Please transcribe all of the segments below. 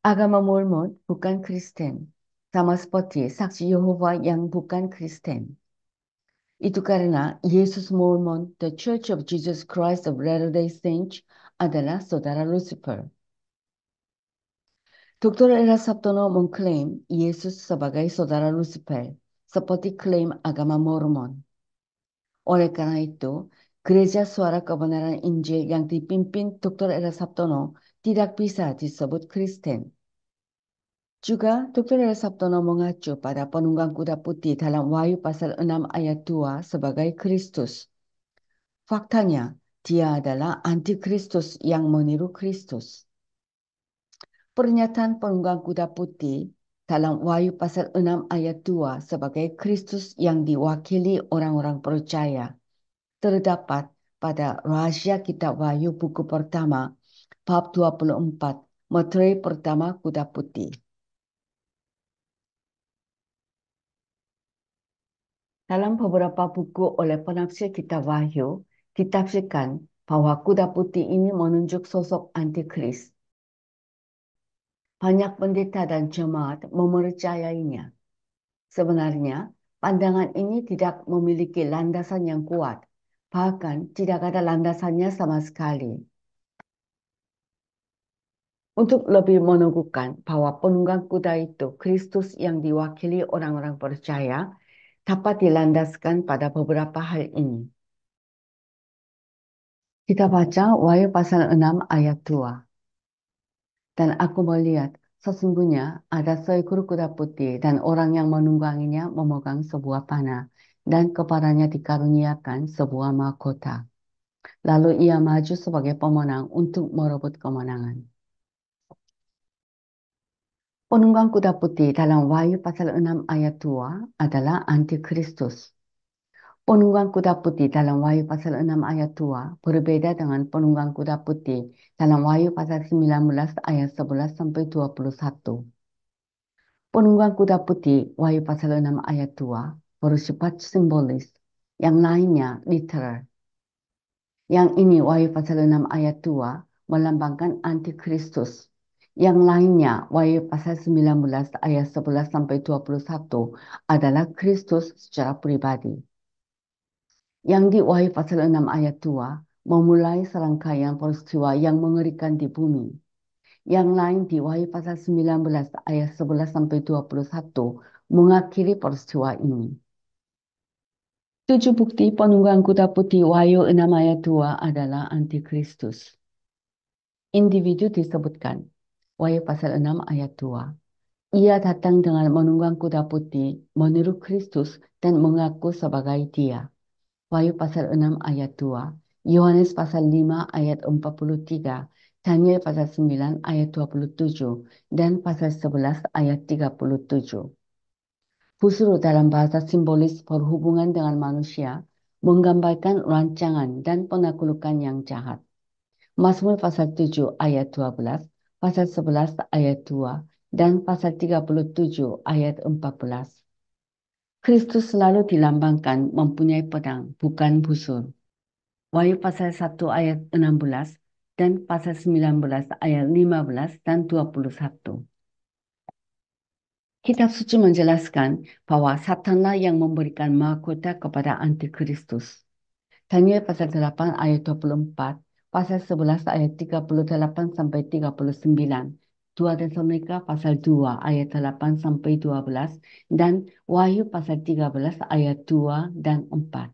Agama Mormon bukan Kristen, sama seperti saksi Yehova yang bukan Kristen. Itu karena Yesus Mormon, The Church of Jesus Christ of Latter-day Saints, adalah saudara Lucifer. Dr. Ella Saptono mengklaim Yesus sebagai saudara Lucifer, seperti klaim agama Mormon. Oleh karena itu, Gereja Suara Kebenaran Injil yang dipimpin Dr. Ella Saptono tidak bisa disebut Kristen. Juga, Dr. Ella Saptono mengacu pada penunggang kuda putih dalam Wahyu pasal 6 ayat 2 sebagai Kristus. Faktanya, dia adalah antikristus yang meniru Kristus. Pernyataan penunggang kuda putih dalam Wahyu pasal 6 ayat 2 sebagai Kristus yang diwakili orang-orang percaya terdapat pada Rahasia Kitab Wahyu buku pertama, bab 24, Materai pertama kuda putih. Dalam beberapa buku oleh penafsir Kitab Wahyu, ditafsirkan bahwa kuda putih ini menunjuk sosok antikris. Banyak pendeta dan jemaat mempercayainya. Sebenarnya, pandangan ini tidak memiliki landasan yang kuat, bahkan tidak ada landasannya sama sekali. Untuk lebih meneguhkan bahwa penunggang kuda itu Kristus yang diwakili orang-orang percaya, dapat dilandaskan pada beberapa hal ini. Kita baca Wahyu pasal 6 ayat 2. Dan aku melihat sesungguhnya ada seekor kuda putih dan orang yang menungganginya memegang sebuah panah dan kepadanya dikaruniakan sebuah mahkota. Lalu ia maju sebagai pemenang untuk merebut kemenangan. Penunggang kuda putih dalam Wahyu pasal 6 ayat 2 adalah antikristus. Penunggang kuda putih dalam Wahyu pasal 6 ayat 2 berbeda dengan penunggang kuda putih dalam Wahyu pasal 19 ayat 11 sampai 21. Penunggang kuda putih Wahyu pasal 6 ayat 2 bersifat simbolis, yang lainnya literal. Yang ini Wahyu pasal 6 ayat 2 melambangkan antikristus. Yang lainnya Wahyu pasal 19 ayat 11 sampai 21 adalah Kristus secara pribadi. Yang di Wahyu pasal 6 ayat 2 memulai serangkaian peristiwa yang mengerikan di bumi. Yang lain di Wahyu pasal 19 ayat 11 sampai 21 mengakhiri peristiwa ini. 7 bukti penunggang kuda putih Wahyu 6 ayat 2 adalah antikristus. Individu disebutkan. Wahyu pasal 6 ayat 2. Ia datang dengan menunggang kuda putih, meniru Kristus dan mengaku sebagai dia. Wahyu pasal 6 ayat 2. Yohanes pasal 5 ayat 43. Daniel pasal 9 ayat 27. Dan pasal 11 ayat 37. Busur dalam bahasa simbolis berhubungan dengan manusia, menggambarkan rancangan dan penaklukan yang jahat. Mazmur pasal 7 ayat 12, pasal 11 ayat 2, dan pasal 37 ayat 14. Kristus selalu dilambangkan mempunyai pedang, bukan busur. Wahyu pasal 1 ayat 16 dan pasal 19 ayat 15 dan 21. Kitab suci menjelaskan bahwa Satanlah yang memberikan mahkota kepada antikristus. Daniel pasal 8 ayat 24, pasal 11 ayat 38 sampai 39, 2 Tesalonika pasal 2 ayat 8 sampai 12, dan Wahyu pasal 13 ayat 2 dan 4.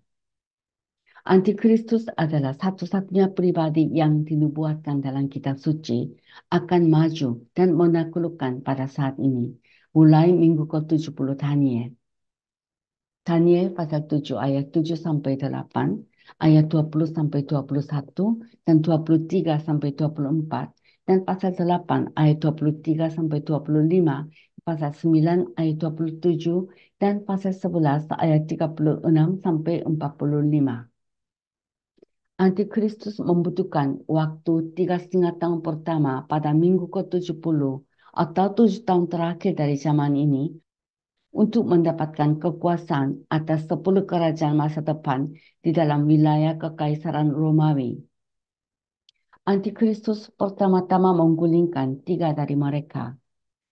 Antikristus adalah satu-satunya pribadi yang dinubuatkan dalam kitab suci akan maju dan menaklukkan pada saat ini, mulai minggu ke-70 Daniel. Daniel pasal 7 ayat 7 sampai 8, ayat 20 sampai 21, dan 23 sampai 24, dan pasal 8 ayat 23 sampai 25, pasal 9 ayat 27, dan pasal 11 ayat 36 sampai 45. Antikristus membutuhkan waktu 3,5 tahun pertama pada minggu ke-70 atau 7 tahun terakhir dari zaman ini untuk mendapatkan kekuasaan atas 10 kerajaan masa depan di dalam wilayah Kekaisaran Romawi. Antikristus pertama-tama menggulingkan 3 dari mereka,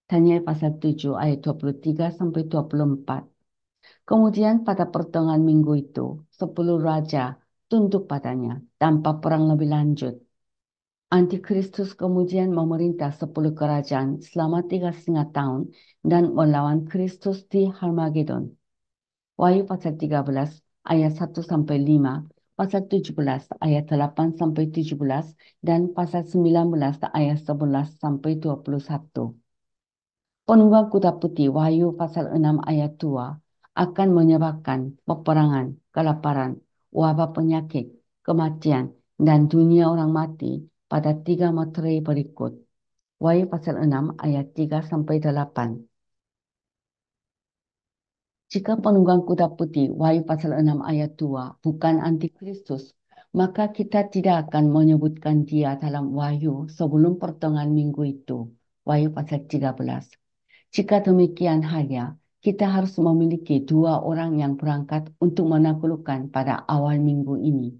Daniel pasal 7 ayat 23 sampai 24. Kemudian pada pertengahan minggu itu, 10 raja tunduk padanya tanpa perang lebih lanjut. Antikristus kemudian memerintah 10 kerajaan selama 3,5 tahun dan melawan Kristus di Harmagedon. Wahyu pasal 13 ayat 1 sampai 5, pasal 17 ayat 8 sampai 17, dan pasal 19 ayat 11 sampai 21. Penunggang kuda putih Wahyu pasal 6 ayat 2 akan menyebabkan peperangan, kelaparan, wabah penyakit, kematian, dan dunia orang mati pada 3 materai berikut. Wahyu pasal 6 ayat 3 sampai 8. Jika penunggang kuda putih Wahyu pasal 6 ayat 2 bukan antikristus, maka kita tidak akan menyebutkan dia dalam Wahyu sebelum pertengahan minggu itu. Wahyu pasal 13. Jika demikian halnya, kita harus memiliki 2 orang yang berangkat untuk menaklukkan pada awal minggu ini.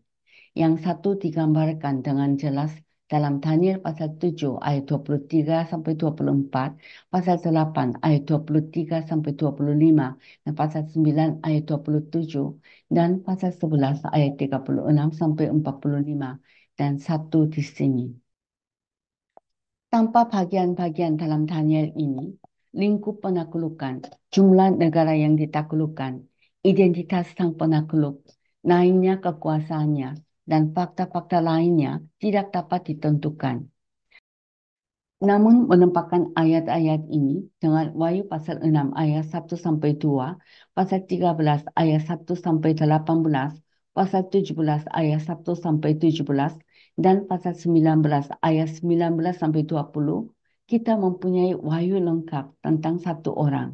Yang satu digambarkan dengan jelas dalam Daniel pasal 7 ayat 23 sampai 24, pasal 8 ayat 23 sampai 25, dan pasal 9 ayat 27, dan pasal 11 ayat 36 sampai 45, dan satu di sini. Tanpa bagian-bagian dalam Daniel ini, lingkup penaklukan, jumlah negara yang ditaklukkan, identitas sang penakluk, naiknya kekuasaannya, dan fakta-fakta lainnya tidak dapat ditentukan. Namun menempatkan ayat-ayat ini dengan Wahyu pasal 6 ayat 1 sampai 2, pasal 13 ayat 1 sampai 18, pasal 17 ayat 1 sampai 17, dan pasal 19 ayat 19 sampai 20, kita mempunyai wahyu lengkap tentang 1 orang.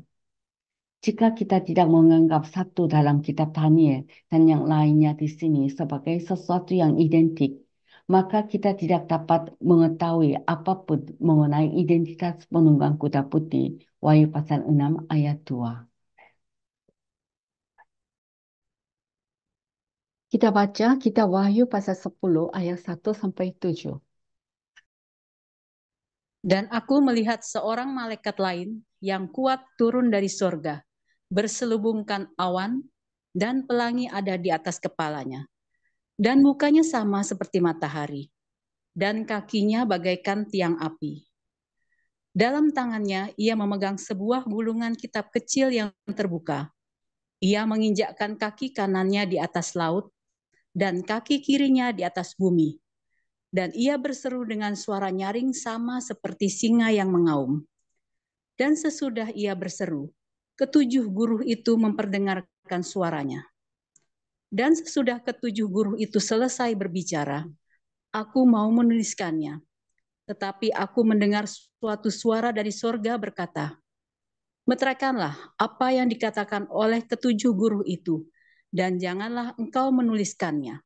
Jika kita tidak menganggap satu dalam kitab Daniel dan yang lainnya di sini sebagai sesuatu yang identik, maka kita tidak dapat mengetahui apapun mengenai identitas penunggang kuda putih. Wahyu pasal 6 ayat 2. Kita baca kitab Wahyu pasal 10 ayat 1 sampai 7. Dan aku melihat seorang malaikat lain yang kuat turun dari sorga, berselubungkan awan, dan pelangi ada di atas kepalanya. Dan mukanya sama seperti matahari, dan kakinya bagaikan tiang api. Dalam tangannya ia memegang sebuah gulungan kitab kecil yang terbuka. Ia menginjakkan kaki kanannya di atas laut, dan kaki kirinya di atas bumi. Dan ia berseru dengan suara nyaring sama seperti singa yang mengaum. Dan sesudah ia berseru, ketujuh guru itu memperdengarkan suaranya. Dan sesudah ketujuh guru itu selesai berbicara, aku mau menuliskannya. Tetapi aku mendengar suatu suara dari sorga berkata, meteraikanlah apa yang dikatakan oleh ketujuh guru itu, dan janganlah engkau menuliskannya.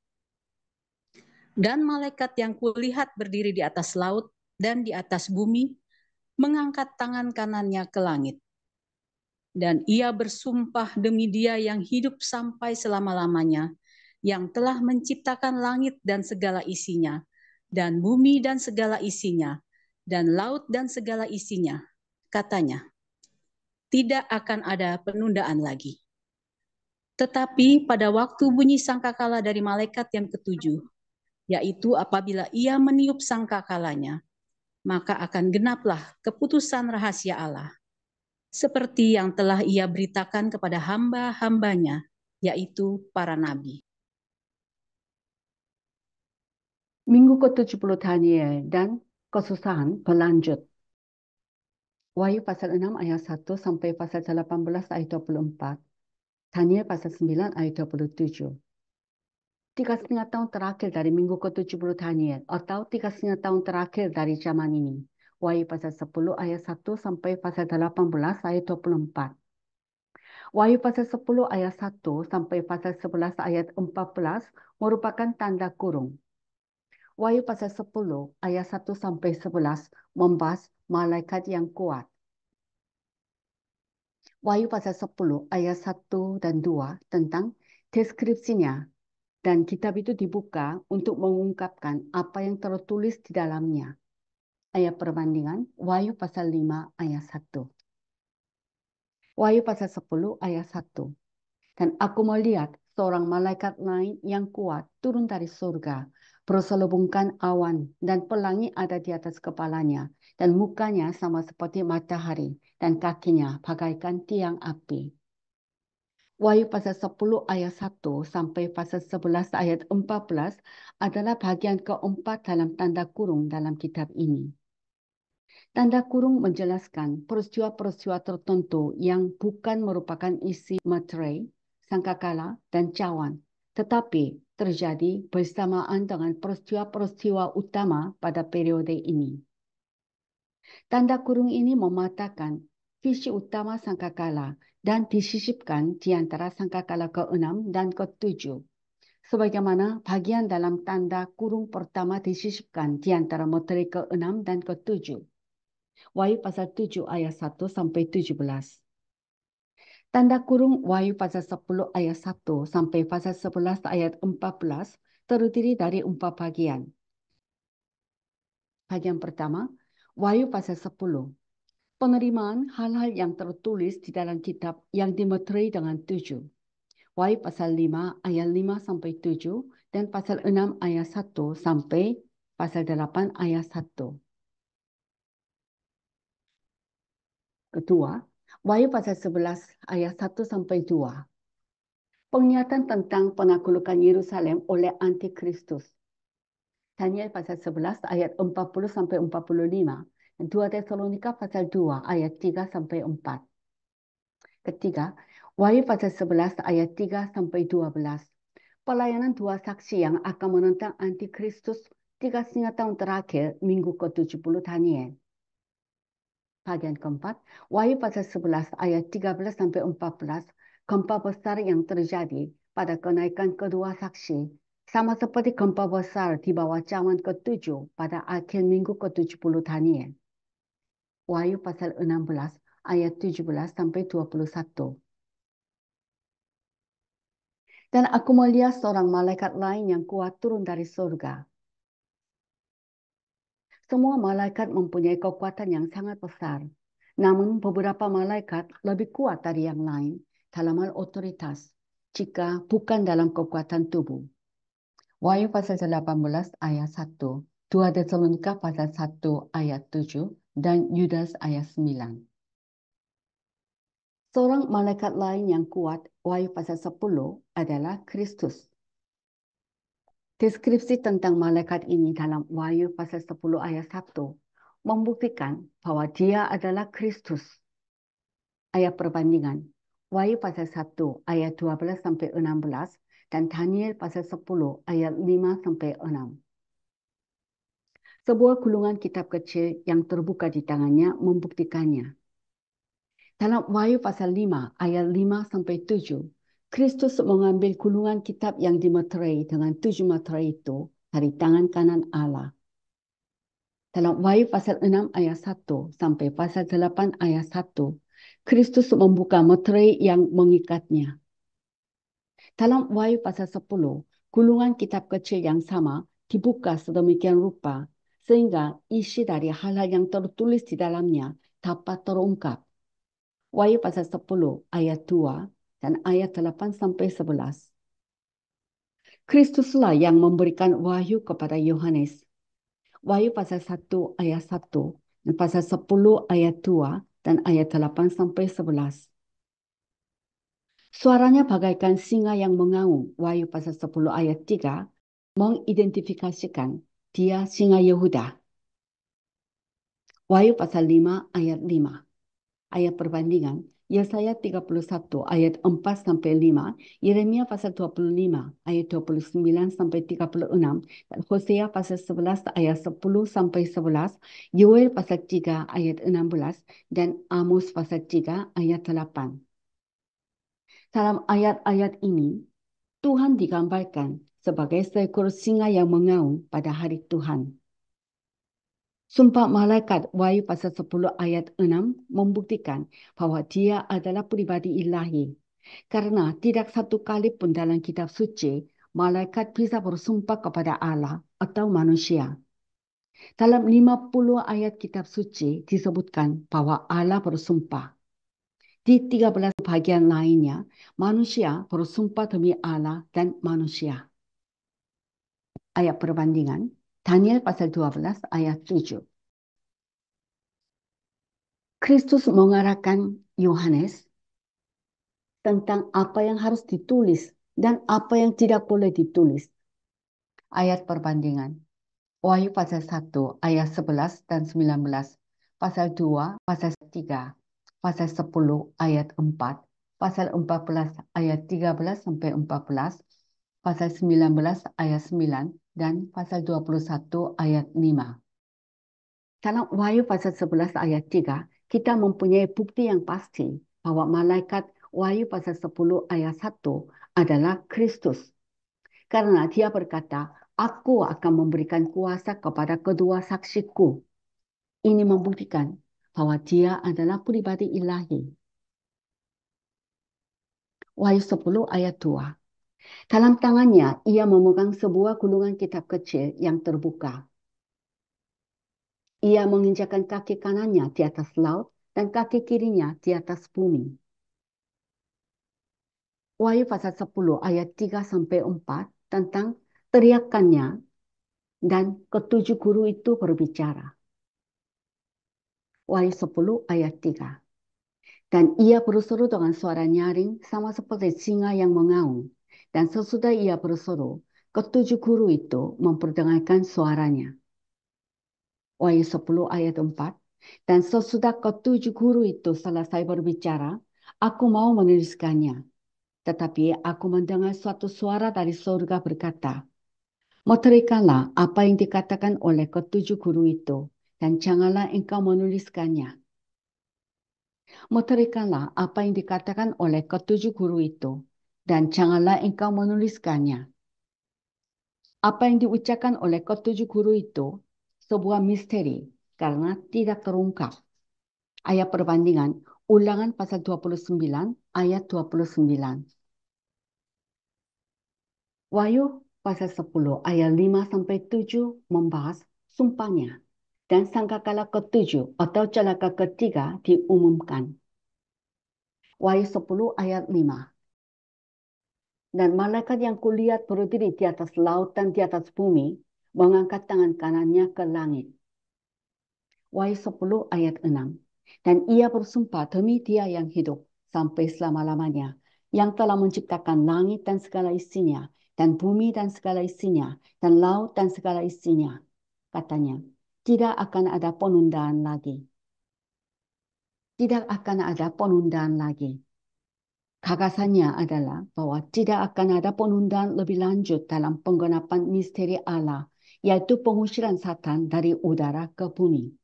Dan malaikat yang kulihat berdiri di atas laut dan di atas bumi, mengangkat tangan kanannya ke langit. Dan ia bersumpah demi dia yang hidup sampai selama-lamanya, yang telah menciptakan langit dan segala isinya, dan bumi dan segala isinya, dan laut dan segala isinya. Katanya, tidak akan ada penundaan lagi. Tetapi pada waktu bunyi sangkakala dari malaikat yang ketujuh, yaitu apabila ia meniup sangkakalanya, maka akan genaplah keputusan rahasia Allah, seperti yang telah ia beritakan kepada hamba-hambanya, yaitu para nabi. Minggu ke-70 Daniel dan kesusahan berlanjut. Wahyu pasal 6 ayat 1 sampai pasal 18 ayat 24. Daniel pasal 9 ayat 27. 3,5 tahun terakhir dari minggu ke-70 Daniel atau 3,5 tahun terakhir dari zaman ini. Wahyu pasal 10 ayat 1 sampai pasal 18 ayat 24. Wahyu pasal 10 ayat 1 sampai pasal 11 ayat 14 merupakan tanda kurung. Wahyu pasal 10 ayat 1 sampai 11 membahas malaikat yang kuat. Wahyu pasal 10 ayat 1 dan 2 tentang deskripsinya, dan kitab itu dibuka untuk mengungkapkan apa yang tertulis di dalamnya. Ayat perbandingan, Wahyu pasal 5 ayat 1. Wahyu pasal 10 ayat 1. Dan aku melihat seorang malaikat lain yang kuat turun dari surga, berselubungkan awan dan pelangi ada di atas kepalanya, dan mukanya sama seperti matahari, dan kakinya bagaikan tiang api. Wahyu pasal 10 ayat 1 sampai pasal 11 ayat 14 adalah bagian keempat dalam tanda kurung dalam kitab ini. Tanda kurung menjelaskan peristiwa-peristiwa tertentu yang bukan merupakan isi materai, sangkakala, dan cawan, tetapi terjadi bersamaan dengan peristiwa-peristiwa utama pada periode ini. Tanda kurung ini mematakan visi utama sangkakala dan disisipkan di antara sangkakala ke-6 dan ke-7. Sebagaimana bagian dalam tanda kurung pertama disisipkan di antara materai ke-6 dan ke-7. Wahyu pasal 7 ayat 1 sampai 17. Tanda kurung Wahyu pasal 10 ayat 1 sampai pasal 11 ayat 14 terdiri dari 4 bagian. Bagian pertama, Wahyu pasal 10. Penerimaan hal-hal yang tertulis di dalam kitab yang dimeterai dengan 7. Wahyu pasal 5 ayat 5 sampai 7 dan pasal 6 ayat 1 sampai pasal 8 ayat 1. Kedua, Wahyu pasal 11 ayat 1 sampai 2. Penglihatan tentang penaklukan Yerusalem oleh Antikristus. Daniel pasal 11 ayat 40 sampai 45. 2 Tesalonika pasal 2 ayat 3 sampai 4. Ketiga, Wahyu pasal 11 ayat 3 sampai 12. Pelayanan dua saksi yang akan menentang Antikristus 3,5 tahun terakhir minggu ke-70 Daniel. Bagian keempat, Wahyu pasal 11 ayat 13 sampai 14, gempa besar yang terjadi pada kenaikan kedua saksi, sama seperti gempa besar di bawah cawan ke-7 pada akhir minggu ke-70 Daniel. Wahyu pasal 16 ayat 17 sampai 21. Dan aku melihat seorang malaikat lain yang kuat turun dari surga. Semua malaikat mempunyai kekuatan yang sangat besar. Namun beberapa malaikat lebih kuat dari yang lain dalam hal otoritas jika bukan dalam kekuatan tubuh. Wahyu pasal 18 ayat 1, 2 Tesalonika pasal 1 ayat 7, dan Yudas ayat 9. Seorang malaikat lain yang kuat, Wahyu pasal 10, adalah Kristus. Deskripsi tentang malaikat ini dalam Wahyu pasal 10 ayat 1 membuktikan bahwa dia adalah Kristus. Ayat perbandingan, Wahyu pasal 1 ayat 12 sampai 16 dan Daniel pasal 10 ayat 5 sampai 6. Sebuah gulungan kitab kecil yang terbuka di tangannya membuktikannya. Dalam Wahyu pasal 5 ayat 5 sampai 7, Kristus mengambil gulungan kitab yang dimeterai dengan 7 materai itu dari tangan kanan Allah. Dalam Wahyu pasal 6 ayat 1 sampai pasal 8 ayat 1, Kristus membuka materai yang mengikatnya. Dalam Wahyu pasal 10, gulungan kitab kecil yang sama dibuka sedemikian rupa sehingga isi dari hal-hal yang tertulis di dalamnya dapat terungkap. Wahyu pasal 10 ayat 2 dan ayat 8 sampai 11. Kristuslah yang memberikan wahyu kepada Yohanes. Wahyu pasal 1 ayat 1 dan pasal 10 ayat 2 dan ayat 8 sampai 11. Suaranya bagaikan singa yang mengaum. Wahyu pasal 10 ayat 3 mengidentifikasikan dia singa Yehuda. Wahyu pasal 5 ayat 5. Ayat perbandingan, Yesaya 31 ayat 4 sampai 5, Yeremia pasal 25 ayat 29 sampai 36, dan Hosea pasal 11 ayat 10 sampai 11, Yoel pasal 3 ayat 16, dan Amos pasal 3 ayat 8. Dalam ayat-ayat ini, Tuhan digambarkan sebagai seekor singa yang mengaum pada hari Tuhan. Sumpah malaikat Wahyu pasal 10 ayat 6 membuktikan bahwa dia adalah pribadi ilahi. Karena tidak satu kali pun dalam kitab suci, malaikat bisa bersumpah kepada Allah atau manusia. Dalam 50 ayat kitab suci disebutkan bahwa Allah bersumpah. Di 13 bagian lainnya, manusia bersumpah demi Allah dan manusia. Ayat perbandingan, Daniel pasal 12 ayat 7. Kristus mengarahkan Yohanes tentang apa yang harus ditulis dan apa yang tidak boleh ditulis. Ayat perbandingan. Wahyu pasal 1 ayat 11 dan 19. Pasal 2, pasal 3, pasal 10 ayat 4, pasal 14 ayat 13 sampai 14, pasal 19 ayat 9, dan pasal 21 ayat 5. Dalam Wahyu pasal 11 ayat 3, kita mempunyai bukti yang pasti bahwa malaikat Wahyu pasal 10 ayat 1 adalah Kristus. Karena dia berkata, aku akan memberikan kuasa kepada kedua saksiku. Ini membuktikan bahwa dia adalah pribadi ilahi. Wahyu 10 ayat 2. Dalam tangannya ia memegang sebuah gulungan kitab kecil yang terbuka. Ia menginjakkan kaki kanannya di atas laut dan kaki kirinya di atas bumi. Wahyu pasal 10 ayat 3 sampai 4 tentang teriakannya dan ketujuh guru itu berbicara. Wahyu 10 ayat 3. Dan ia berseru dengan suara nyaring sama seperti singa yang mengaum. Dan sesudah ia berseru, ketujuh guru itu memperdengarkan suaranya. Wahyu 10 ayat 4. Dan sesudah ketujuh guru itu selesai berbicara, aku mau menuliskannya. Tetapi aku mendengar suatu suara dari surga berkata, meterikalah apa yang dikatakan oleh ketujuh guru itu, dan janganlah engkau menuliskannya. Meterikalah apa yang dikatakan oleh ketujuh guru itu, dan janganlah engkau menuliskannya. Apa yang diucapkan oleh ketujuh guru itu sebuah misteri karena tidak terungkap. Ayat perbandingan, Ulangan pasal 29 ayat 29. Wahyu pasal 10 ayat 5 sampai 7 membahas sumpahnya dan sangkakala ketujuh atau celaka ketiga diumumkan. Wahyu 10 ayat 5. Dan malaikat yang kulihat berdiri di atas laut dan di atas bumi mengangkat tangan kanannya ke langit. Wahyu 10 ayat 6. Dan ia bersumpah demi dia yang hidup sampai selama-lamanya, yang telah menciptakan langit dan segala isinya, dan bumi dan segala isinya, dan laut dan segala isinya. Katanya, tidak akan ada penundaan lagi. Tidak akan ada penundaan lagi. Gagasannya adalah bahwa tidak akan ada penundaan lebih lanjut dalam penggenapan misteri Allah, yaitu pengusiran Satan dari udara ke bumi.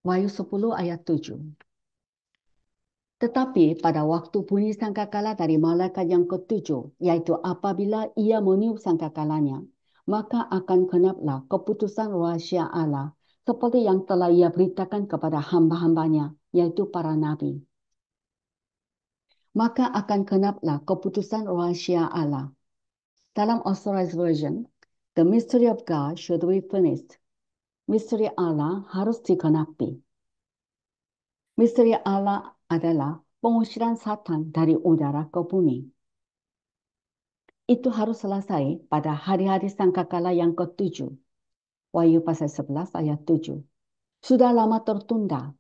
Wahyu 10 ayat 7. Tetapi pada waktu bunyi sangkakala dari malaikat yang ketujuh, yaitu apabila ia meniup sangkakalanya, maka akan genaplah keputusan rahasia Allah, seperti yang telah ia beritakan kepada hamba-hambanya, yaitu para nabi. Maka akan genaplah keputusan rahasia Allah. Dalam Authorized Version, the mystery of God should be finished. Misteri Allah harus digenapi. Misteri Allah adalah pengusiran Satan dari udara ke bumi. Itu harus selesai pada hari-hari sangkakala yang ketujuh. Wahyu pasal 11 ayat 7. Sudah lama tertunda.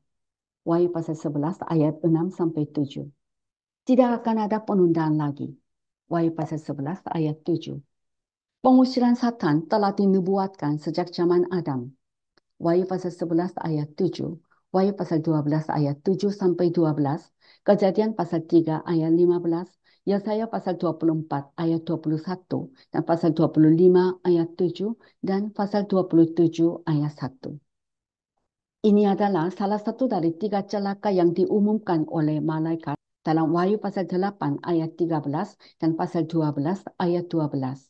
Wahyu pasal 11 ayat 6 sampai 7. Tidak akan ada penundaan lagi. Wahyu pasal 11 ayat 7. Pengusiran Satan telah dinubuatkan sejak zaman Adam. Wahyu pasal 11 ayat 7. Wahyu pasal 12 ayat 7 sampai 12. Kejadian pasal 3 ayat 15. Yesaya pasal 24 ayat 21 dan pasal 25 ayat 7 dan pasal 27 ayat 1. Ini adalah salah satu dari 3 celaka yang diumumkan oleh malaikat dalam Wahyu pasal 8 ayat 13 dan pasal 12 ayat 12.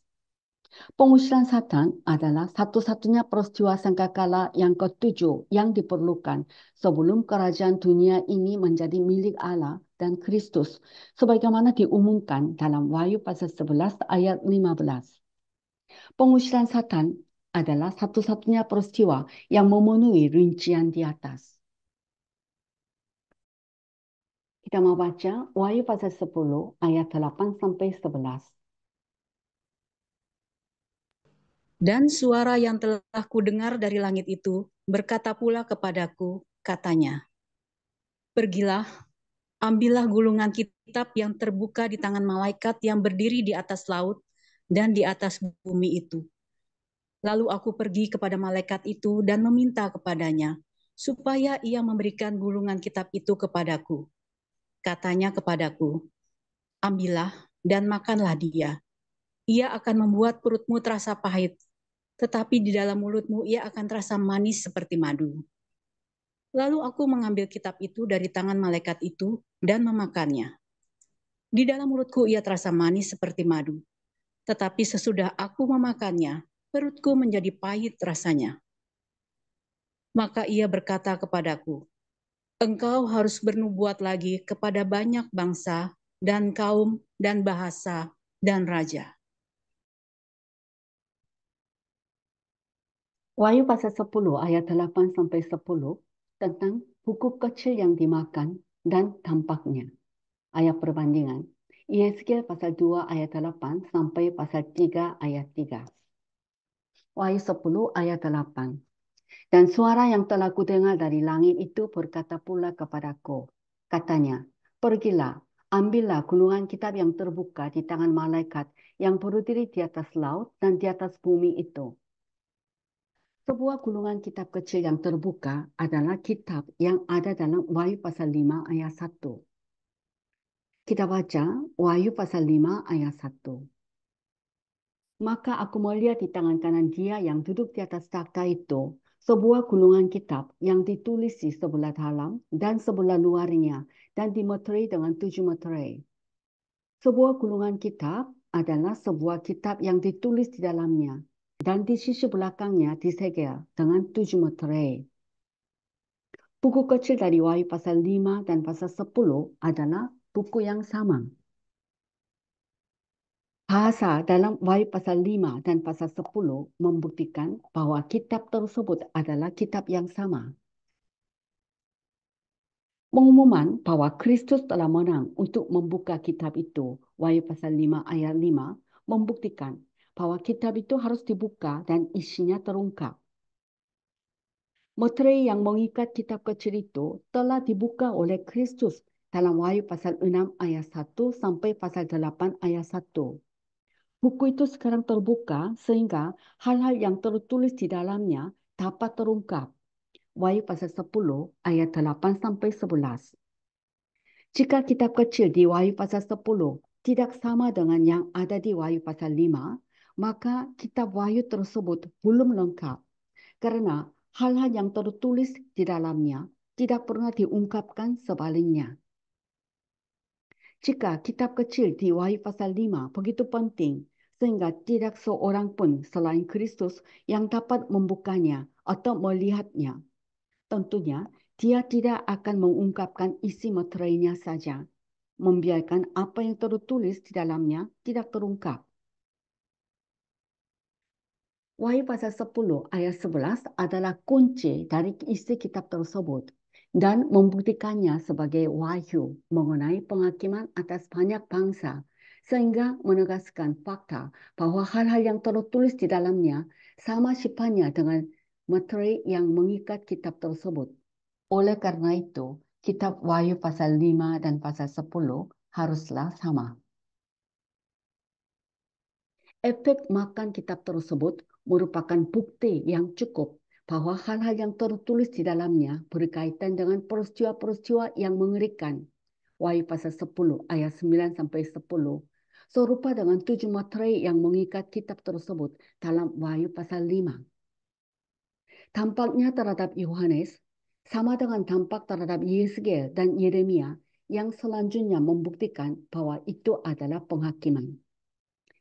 Pengusiran Satan adalah satu-satunya peristiwa sangkakala yang ketujuh yang diperlukan sebelum kerajaan dunia ini menjadi milik Allah dan Kristus, sebagaimana diumumkan dalam Wahyu pasal 11 ayat 15. Pengusiran Satan adalah satu-satunya peristiwa yang memenuhi rincian di atas. Kita mau baca Wahyu pasal 10 ayat 8 sampai 11. Dan suara yang telah kudengar dari langit itu berkata pula kepadaku, katanya, "Pergilah, ambillah gulungan kitab yang terbuka di tangan malaikat yang berdiri di atas laut dan di atas bumi itu." Lalu aku pergi kepada malaikat itu dan meminta kepadanya, supaya ia memberikan gulungan kitab itu kepadaku. Katanya kepadaku, "Ambillah dan makanlah dia. Ia akan membuat perutmu terasa pahit, tetapi di dalam mulutmu ia akan terasa manis seperti madu." Lalu aku mengambil kitab itu dari tangan malaikat itu dan memakannya. Di dalam mulutku ia terasa manis seperti madu, tetapi sesudah aku memakannya, perutku menjadi pahit rasanya. Maka ia berkata kepadaku, "Engkau harus bernubuat lagi kepada banyak bangsa dan kaum dan bahasa dan raja." Wahyu pasal 10 ayat 8 sampai 10 tentang buku kecil yang dimakan dan dampaknya. Ayat perbandingan. Yeskiel pasal 2 ayat 8 sampai pasal 3 ayat 3. Wahyu 10 ayat 8. Dan suara yang telah kudengar dari langit itu berkata pula kepadaku, katanya, "Pergilah, ambillah gulungan kitab yang terbuka di tangan malaikat yang berdiri di atas laut dan di atas bumi itu." Sebuah gulungan kitab kecil yang terbuka adalah kitab yang ada dalam Wahyu pasal 5 ayat 1. Kita baca Wahyu pasal 5 ayat 1. Maka aku melihat di tangan kanan dia yang duduk di atas takhta itu sebuah gulungan kitab yang ditulis di sebelah dalam dan sebelah luarnya dan dimeterai dengan 7 meterai. Sebuah gulungan kitab adalah sebuah kitab yang ditulis di dalamnya dan di sisi belakangnya disegel dengan 7 meterai. Buku kecil dari Wahyu pasal 5 dan pasal 10 adalah buku yang sama. Bahasa dalam Wahyu pasal 5 dan pasal 10 membuktikan bahwa kitab tersebut adalah kitab yang sama. Pengumuman bahwa Kristus telah menang untuk membuka kitab itu, Wahyu pasal 5 ayat 5, membuktikan bahwa kitab itu harus dibuka dan isinya terungkap. Meterai yang mengikat kitab kecil itu telah dibuka oleh Kristus dalam Wahyu pasal 6 ayat 1 sampai pasal 8 ayat 1. Buku itu sekarang terbuka sehingga hal-hal yang tertulis di dalamnya dapat terungkap. Wahyu pasal 10 ayat 8 sampai 11. Jika kitab kecil di Wahyu pasal 10 tidak sama dengan yang ada di Wahyu pasal 5, maka kitab Wahyu tersebut belum lengkap karena hal-hal yang tertulis di dalamnya tidak pernah diungkapkan sebaliknya. Jika kitab kecil di Wahyu pasal 5 begitu penting sehingga tidak seorang pun selain Kristus yang dapat membukanya atau melihatnya, tentunya dia tidak akan mengungkapkan isi materinya saja, membiarkan apa yang tertulis di dalamnya tidak terungkap. Wahyu pasal 10 ayat 11 adalah kunci dari isi kitab tersebut dan membuktikannya sebagai wahyu mengenai penghakiman atas banyak bangsa sehingga menegaskan fakta bahwa hal-hal yang tertulis di dalamnya sama sifatnya dengan materi yang mengikat kitab tersebut. Oleh karena itu, kitab Wahyu pasal 5 dan pasal 10 haruslah sama. Efek makan kitab tersebut merupakan bukti yang cukup bahwa hal-hal yang tertulis di dalamnya berkaitan dengan peristiwa-peristiwa yang mengerikan. Wahyu pasal 10 ayat 9 sampai 10 serupa dengan 7 materai yang mengikat kitab tersebut dalam Wahyu pasal 5. Tampaknya terhadap Yohanes sama dengan tampak terhadap Yeskiel dan Yeremia yang selanjutnya membuktikan bahwa itu adalah penghakiman.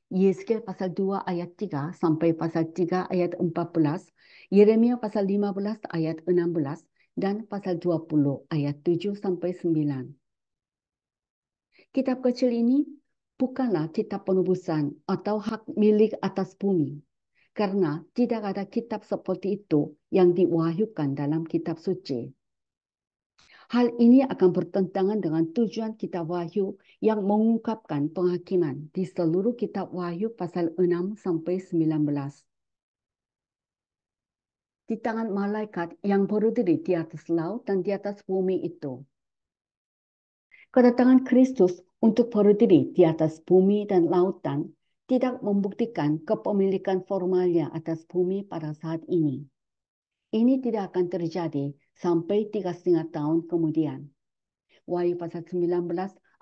Yeskiel pasal 2 ayat 3 sampai pasal 3 ayat 14, Yeremia pasal 15 ayat 16, dan pasal 20 ayat 7 sampai 9. Kitab kecil ini bukanlah kitab penebusan atau hak milik atas bumi, karena tidak ada kitab seperti itu yang diwahyukan dalam kitab suci. Hal ini akan bertentangan dengan tujuan kitab Wahyu yang mengungkapkan penghakiman di seluruh kitab Wahyu pasal 6 sampai 19. Di tangan malaikat yang berdiri di atas laut dan di atas bumi itu. Kedatangan Kristus untuk berdiri di atas bumi dan lautan tidak membuktikan kepemilikan formalnya atas bumi pada saat ini. Ini tidak akan terjadi sampai 3,5 tahun kemudian. Wahyu pasal 19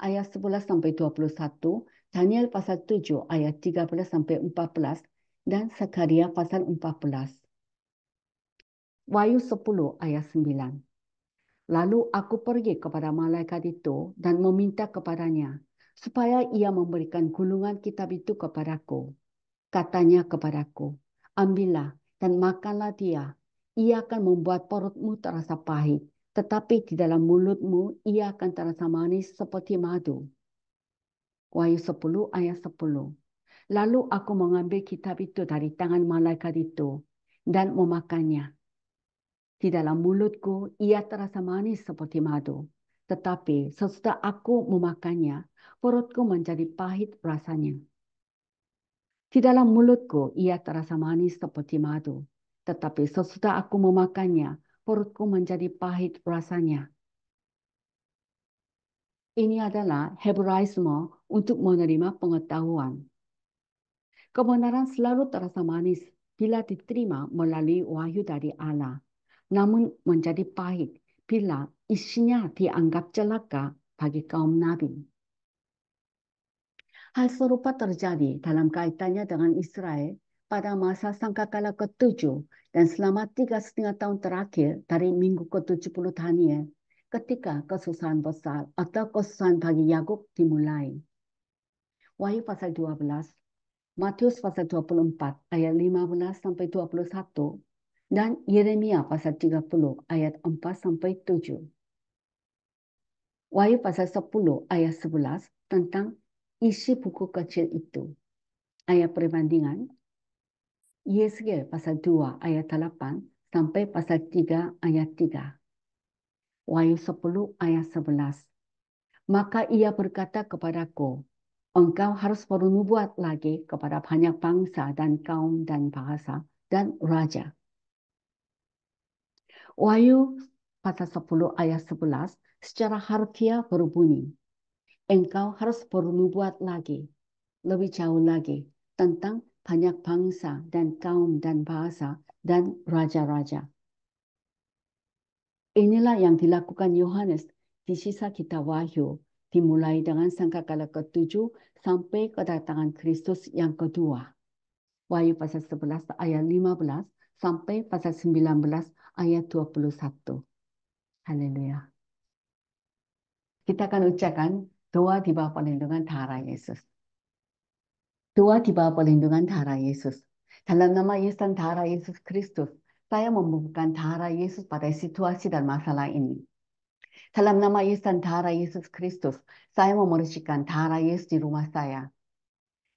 ayat 11 sampai 21, Daniel pasal 7 ayat 13 sampai 14, dan Zakaria pasal 14. Wahyu 10 ayat 9. Lalu aku pergi kepada malaikat itu dan meminta kepadanya supaya ia memberikan gulungan kitab itu kepadaku. Katanya kepadaku, ambillah dan makanlah dia. Ia akan membuat perutmu terasa pahit, tetapi di dalam mulutmu ia akan terasa manis seperti madu. Wahyu 10 ayat 10. Lalu aku mengambil kitab itu dari tangan malaikat itu dan memakannya. Di dalam mulutku ia terasa manis seperti madu. Tetapi sesudah aku memakannya, perutku menjadi pahit rasanya. Di dalam mulutku ia terasa manis seperti madu. Tetapi sesudah aku memakannya, perutku menjadi pahit rasanya. Ini adalah Hebraisme untuk menerima pengetahuan. Kebenaran selalu terasa manis bila diterima melalui wahyu dari Allah, namun menjadi pahit bila isinya dianggap celaka bagi kaum nabi. Hal serupa terjadi dalam kaitannya dengan Israel pada masa sangkakala ke-7 dan selama 3,5 tahun terakhir dari minggu ke-70 Daniel, ketika kesusahan besar atau kesusahan bagi Yakub dimulai. Wahyu pasal 12, Matius pasal 24 ayat 15 sampai 21, dan Yeremia pasal 30 ayat 4 sampai 7. Wahyu pasal 10 ayat 11 tentang isi buku kecil itu. Ayat perbandingan, Yeskel pasal 2 ayat 8 sampai pasal 3 ayat 3. Wahyu 10 ayat 11. Maka ia berkata kepadaku, engkau harus bernubuat lagi kepada banyak bangsa dan kaum dan bahasa dan raja. Wahyu pasal 10 ayat 11 secara harfiah berbunyi, engkau harus bernubuat lagi, lebih jauh lagi, tentang banyak bangsa dan kaum dan bahasa dan raja-raja. Inilah yang dilakukan Yohanes di sisa kitab Wahyu, dimulai dengan sangkakala ke-7 sampai kedatangan Kristus yang kedua. Wahyu pasal 11 ayat 15 sampai pasal 19 ayat 21. Haleluya. Kita akan ucapkan doa di bawah perlindungan darah Yesus. Doa di bawah perlindungan darah Yesus. Dalam nama Yesus dan darah Yesus Kristus, saya membubuhkan darah Yesus pada situasi dan masalah ini. Dalam nama Yesus dan darah Yesus Kristus, saya memercikan darah Yesus di rumah saya.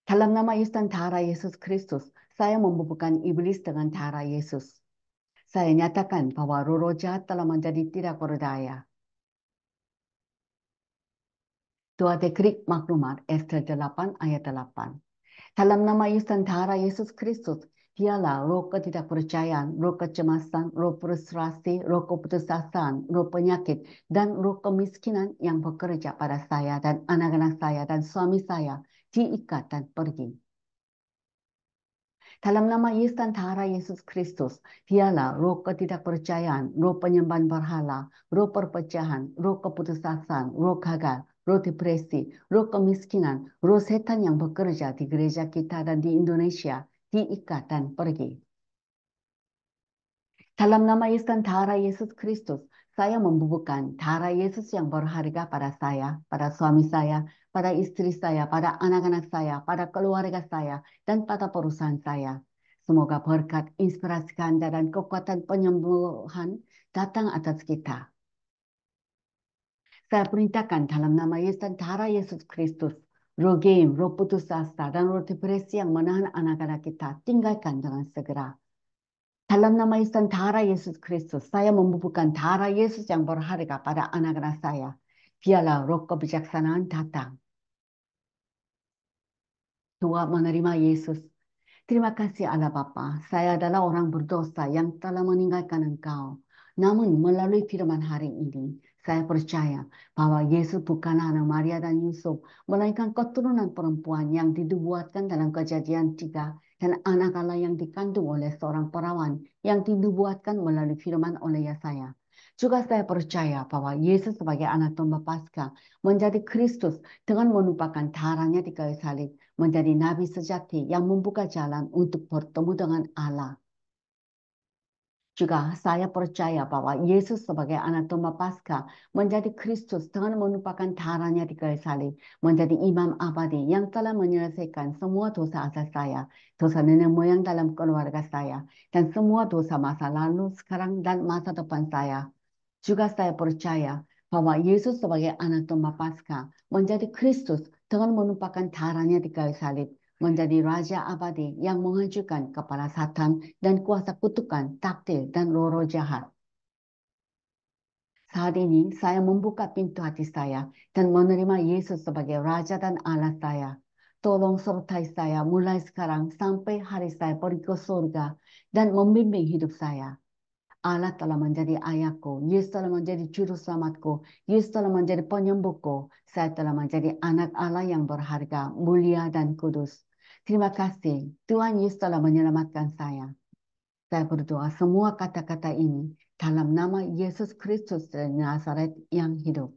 Dalam nama Yesus dan darah Yesus Kristus, saya membubuhkan iblis dengan darah Yesus. Saya nyatakan bahwa roh jahat telah menjadi tidak berdaya. Doa dekrit maklumat Esther 8 ayat 8. Dalam nama Yesus dan darah Yesus Kristus, dialah roh ketidakpercayaan, roh kecemasan, roh frustrasi, roh keputusasaan, roh penyakit, dan roh kemiskinan yang bekerja pada saya dan anak-anak saya dan suami saya diikat dan pergi. Dalam nama Yesus dan darah Yesus Kristus, dialah roh ketidakpercayaan, roh penyembahan berhala, roh perpecahan, roh keputusasaan, roh gagal, roh depresi, roh kemiskinan, roh setan yang bekerja di gereja kita dan di Indonesia, diikat dan pergi. Dalam nama Yesus dan darah Yesus Kristus, saya membubuhkan darah Yesus yang berharga pada saya, pada suami saya, pada istri saya, pada anak-anak saya, pada keluarga saya, dan pada perusahaan saya. Semoga berkat, inspirasi ganda, dan kekuatan penyembuhan datang atas kita. Saya perintahkan dalam nama Yesus dan darah Yesus Kristus, roh game, roh putus asa, dan roh depresi yang menahan anak-anak kita, tinggalkan dengan segera. Dalam nama Isantara Yesus Kristus, saya membubuhkan darah Yesus yang berharga pada anak-anak saya. Biarlah roh kebijaksanaan datang. Doa menerima Yesus. Terima kasih Allah Bapa, saya adalah orang berdosa yang telah meninggalkan Engkau. Namun melalui firman hari ini, saya percaya bahwa Yesus bukanlah anak Maria dan Yusuf, melainkan keturunan perempuan yang dinubuatkan dalam Kejadian 3 dan anak Allah yang dikandung oleh seorang perawan yang dinubuatkan melalui firman oleh Yesaya. Juga saya percaya bahwa Yesus sebagai anak domba Paskah menjadi Kristus dengan menumpahkan darahnya di kayu salib, menjadi nabi sejati yang membuka jalan untuk bertemu dengan Allah. Juga saya percaya bahwa Yesus sebagai anak domba Paskah menjadi Kristus dengan menumpahkan darahnya di kayu salib, menjadi imam abadi yang telah menyelesaikan semua dosa asal saya, dosa nenek moyang dalam keluarga saya, dan semua dosa masa lalu, sekarang, dan masa depan saya. Juga saya percaya bahwa Yesus sebagai anak domba Paskah menjadi Kristus dengan menumpahkan darahnya di kayu salib, menjadi Raja abadi yang menghancurkan kepala Satan dan kuasa kutukan, takdir, dan roh-roh jahat. Saat ini saya membuka pintu hati saya dan menerima Yesus sebagai Raja dan Allah saya. Tolong sertai saya mulai sekarang sampai hari saya pergi ke surga dan membimbing hidup saya. Allah telah menjadi ayahku, Yesus telah menjadi juru selamatku, Yesus telah menjadi penyembuhku. Saya telah menjadi anak Allah yang berharga, mulia, dan kudus. Terima kasih, Tuhan Yesus telah menyelamatkan saya. Saya berdoa semua kata-kata ini dalam nama Yesus Kristus dari Nazaret yang hidup.